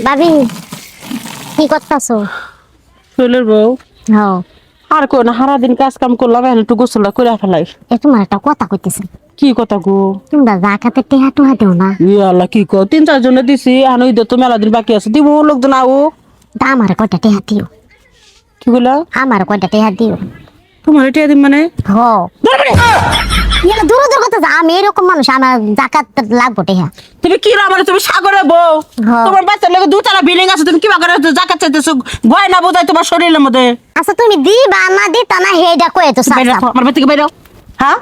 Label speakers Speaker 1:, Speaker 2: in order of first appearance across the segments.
Speaker 1: ভাবি কি করতেছো?
Speaker 2: চলের বউ
Speaker 1: হ্যাঁ,
Speaker 2: আর কোন সারাদিন কাজ কাম করলাম এখন একটু গোসলটা করে ফেলাই।
Speaker 1: তোমার একটা কথা কইতেছি।
Speaker 2: কি কথা গো?
Speaker 1: তোমরা জাকাতে টেহা টুহা দেও না?
Speaker 2: ইয়া আল্লাহ কি কো, 3-4 জনে দিছি, এখন ঈদের তো মেলা দিন বাকি আছে, দিব লোকজন আও।
Speaker 1: তা আমার কয়টা টেহা দিও,
Speaker 2: কি বলা?
Speaker 1: আমার কয়টা টেহা দিও।
Speaker 2: তোমার এটা দিন মানে
Speaker 1: হ ইয়া দূর দূর কথা, আমি এরকম মানুষ, আমার জাকাত লাগবো টেহা।
Speaker 2: তুমি কি রা মানে তুমি সাগরে বউ,
Speaker 1: হ্যাঁ।
Speaker 2: তোমার বাচ্চার লাগে দুতলা বিল্ডিং আছে, তুমি কি করে জাকাত চাইতেছো? গয়না বোঝাই তোমার শরীরের মধ্যে।
Speaker 1: আচ্ছা তুমি দিবা না দিতা না হেডা কয়ে তো
Speaker 2: বাইরে
Speaker 1: সাপ।
Speaker 2: রাখো, আমার বাড়ি থেকে বাইরে হও। হ্যাঁ,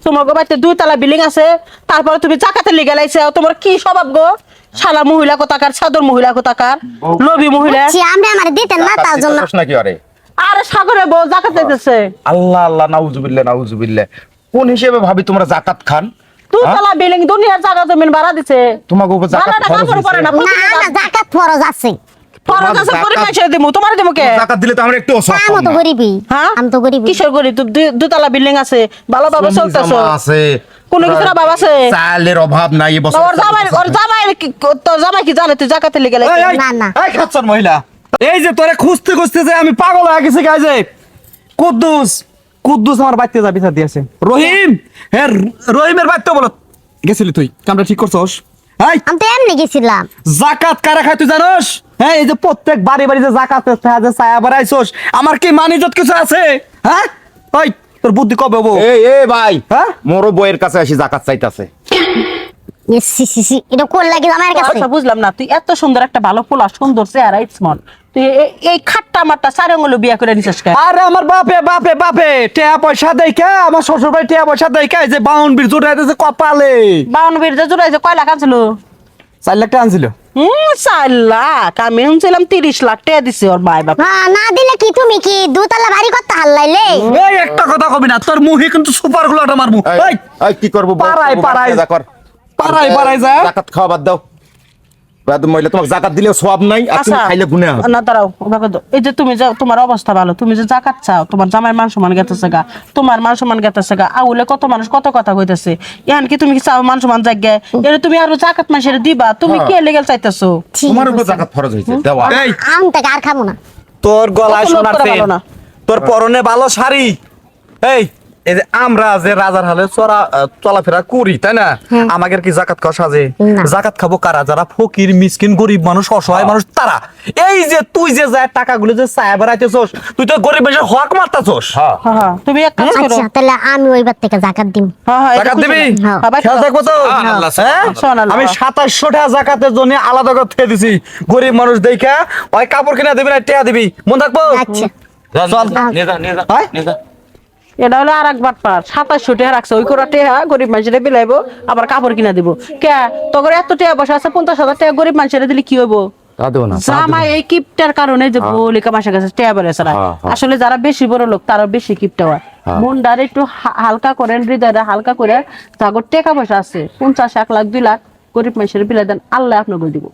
Speaker 2: তোমার গো বাড়িতে 2 তলা বিল্ডিং আছে, তারপরে তুমি জাকাতে লিগে লাইছে। তোমার কি স্বভাব গো? শালা মহিলা কোথাকার, সাদর মহিলা কোথাকার, লোভী মহিলা।
Speaker 1: আমরা আমার দিতেন না তার জন্য।
Speaker 3: নাকি আরে
Speaker 2: আরে সাগরে বউ জাকাত চাইতেছে।
Speaker 3: আল্লাহ আল্লাহ নাউজুবিল্লাহ নাউজুবিল্লাহ। কোন হিসেবে ভাবি তোমরা জাকাত খান?
Speaker 2: 2 তলা বিল্ডিং দুনিয়ার জায়গা জমিন ভাড়া দিছে।
Speaker 3: তোমাকে উপর জাকাত
Speaker 2: ভাড়াটা
Speaker 3: খরচ
Speaker 2: কাপড় পরে না,
Speaker 3: হইছে।
Speaker 1: না না জাকাত ফরজ আছে।
Speaker 2: ফরজ আছে,
Speaker 3: জাকাত-
Speaker 2: গরিব মানুষের দিমু, তোমার দিমু কে?
Speaker 3: জাকাত দিলে তো আমরা একটু
Speaker 1: আমি তো গরিবই।
Speaker 2: হ্যাঁ,
Speaker 1: আমি তো গরিবই।
Speaker 2: কিশোর গরিব? 2 তলা বিল্ডিং আছে, ভালোভাবে চলতেছো,
Speaker 3: আছে
Speaker 2: কোনো কিছুর অভাব আছে?
Speaker 3: চালের অভাব নাই এই বছর।
Speaker 2: ওর জামাই কি জানে তুই জাকাতে লিগে লাইছে?
Speaker 1: না না
Speaker 4: এই খাচ্ছর মহিলা, এই যে তোরে খুঁজতে খুঁজতে যে আমি পাগল হয়ে গেছি গাইছে। কুদ্দুস কুদ্দুস আমার বাড়িতে যাবি সাথে আছে। রহিম, হ্যাঁ রহিমের বাড়িতে বলো গেছিলি তুই, কামটা ঠিক করছস? এই
Speaker 1: আমি তো এমনি গেছিলাম।
Speaker 4: জাকাত কারা খায় তুই জানোস? হ্যাঁ, এই যে প্রত্যেক বাড়ি বাড়ি যে জাকাত যে ছায়া বাড়াইছস, আমার কি মানিজত কিছু আছে? হ্যাঁ, ওই তোর বুদ্ধি কবে হবো?
Speaker 3: এই এই ভাই,
Speaker 4: হ্যাঁ?
Speaker 3: মোরো বইয়ের কাছে আসি জাকাত চাইতাছে।
Speaker 1: সি এটা কোন লাগে আমার কাছে?
Speaker 2: আচ্ছা বুঝলাম না, তুই এত সুন্দর একটা ভালো পোলা, সুন্দর চেহারা, স্মার্ট, তুই এই খাট্টা মাট্টা সারঙ্গলো বিয়া করে নিছিস কেন?
Speaker 4: আরে আমার বাপে বাপে বাপে টাকা পয়সা দেখা, আমার শ্বশুর ভাই টাকা পয়সা দেখা, এই যে বাউন বীর জোটাইতেছে কপালে।
Speaker 2: 52 যে জোড়াই যে কয় লাখ আনছিল?
Speaker 4: 4 লাখ টাকা আনছিল।
Speaker 2: 4 লাখ? আমি শুনছিলাম 30 লাখ টাকা দিছে ওর ভাই বাপ।
Speaker 1: না দিলে কি তুমি কি দুতলা বাড়ি করতে হাল্লাইলে?
Speaker 4: এই একটা কথা কবি না, তোর মুহে কিন্তু সুপার গুলাটা মারমু। এই
Speaker 3: এই কি করব?
Speaker 4: পাড়ায় পাড়ায় পাড়ায় পাড়ায় যা।
Speaker 3: জাকাত খাওয়া বাদ দাও। বাদ মহিলা, তোমাকে জাকাত দিলেও সওয়াব নাই, আর তুমি
Speaker 2: আচ্ছা
Speaker 3: খাইলে গুনাহ হবে।
Speaker 2: না দাঁড়াও, ওভাবে দাও। এই যে তুমি যাও, তোমার অবস্থা ভালো, তুমি যে জাকাত চাও, তোমার জামাই মান সম্মান গেতেছে গা, তোমার মান সম্মান গেতেছে গা, আউলে কত মানুষ কত কথা কইতেছে, এখন কি তুমি কি চাও মান সম্মান জায়গায় এর তুমি আরো জাকাত মাসের দিবা? তুমি কি লেগেল চাইতেছো?
Speaker 3: তোমার উপর জাকাত ফরজ হইছে, দেওয়া।
Speaker 4: এই
Speaker 1: আম থেকে আর খাবো না।
Speaker 4: তোর গলায়
Speaker 2: কত লোক
Speaker 4: সোনার
Speaker 2: করে
Speaker 4: চেন,
Speaker 2: ভালো না।
Speaker 4: তোর পরনে ভালো শাড়ি। এই যে আমরা যে রাজার হালে চলাফেরা করি, তাই না? আমাদের কি জাকাত খাওয়া সাজে?
Speaker 1: না।
Speaker 4: জাকাত খাবো কারা? যারা ফকির মিসকিন গরিব মানুষ, অসহায় মানুষ, তারা। এই যে তুই যে যায় টাকাগুলো যে চায় বেড়াইতেছস, তুই তো গরিব মানুষের হক মারতাছস।
Speaker 3: হ্যাঁ
Speaker 2: হ্যাঁ, তুমি এক কাজ করো।
Speaker 1: আচ্ছা তাহলে আমি ওইবার থেকে জাকাত দিম।
Speaker 2: হ্যাঁ,
Speaker 4: জাকাত দিবি?
Speaker 1: হ্যাঁ।
Speaker 4: খেয়াল থাকবো তো? হ্যাঁ?
Speaker 2: সোনার
Speaker 4: আমি
Speaker 2: বাবা।
Speaker 4: 2700 টাকা জাকাতের জন্য আলাদা করে থুয়ে দিছি। গরিব মানুষ দেখা ওই কাপড় কিনা দিবি না, টাকা দিবি, মন থাকবো?
Speaker 1: আচ্ছা
Speaker 4: চল। হয়?
Speaker 2: এটা হলো আর এক বাটপার, 2700 টাকা রাখছে, ওই করে টাকা গরিব মানুষের বিলাইবো, আবার কাপড় কিনা দিব কে? তোর এত টাকা বসে আছে, 50,000 টাকা গরিব মানুষের দিলে কি হইব?
Speaker 3: তা দেও না।
Speaker 2: জামাই এই কিপটার কারণে যে বলিকা মাসের কাছে টাকা বেড়েছে না। আসলে যারা বেশি বড় লোক তারা বেশি কিপটা হয়। মনটার একটু হালকা করেন, হৃদয়টা হালকা করে, তাগর টাকা পয়সা আছে 50, 1 লাখ, 2 লাখ, গরিব মানুষের বিলাই দেন, আল্লাহ আপনাকে দিব।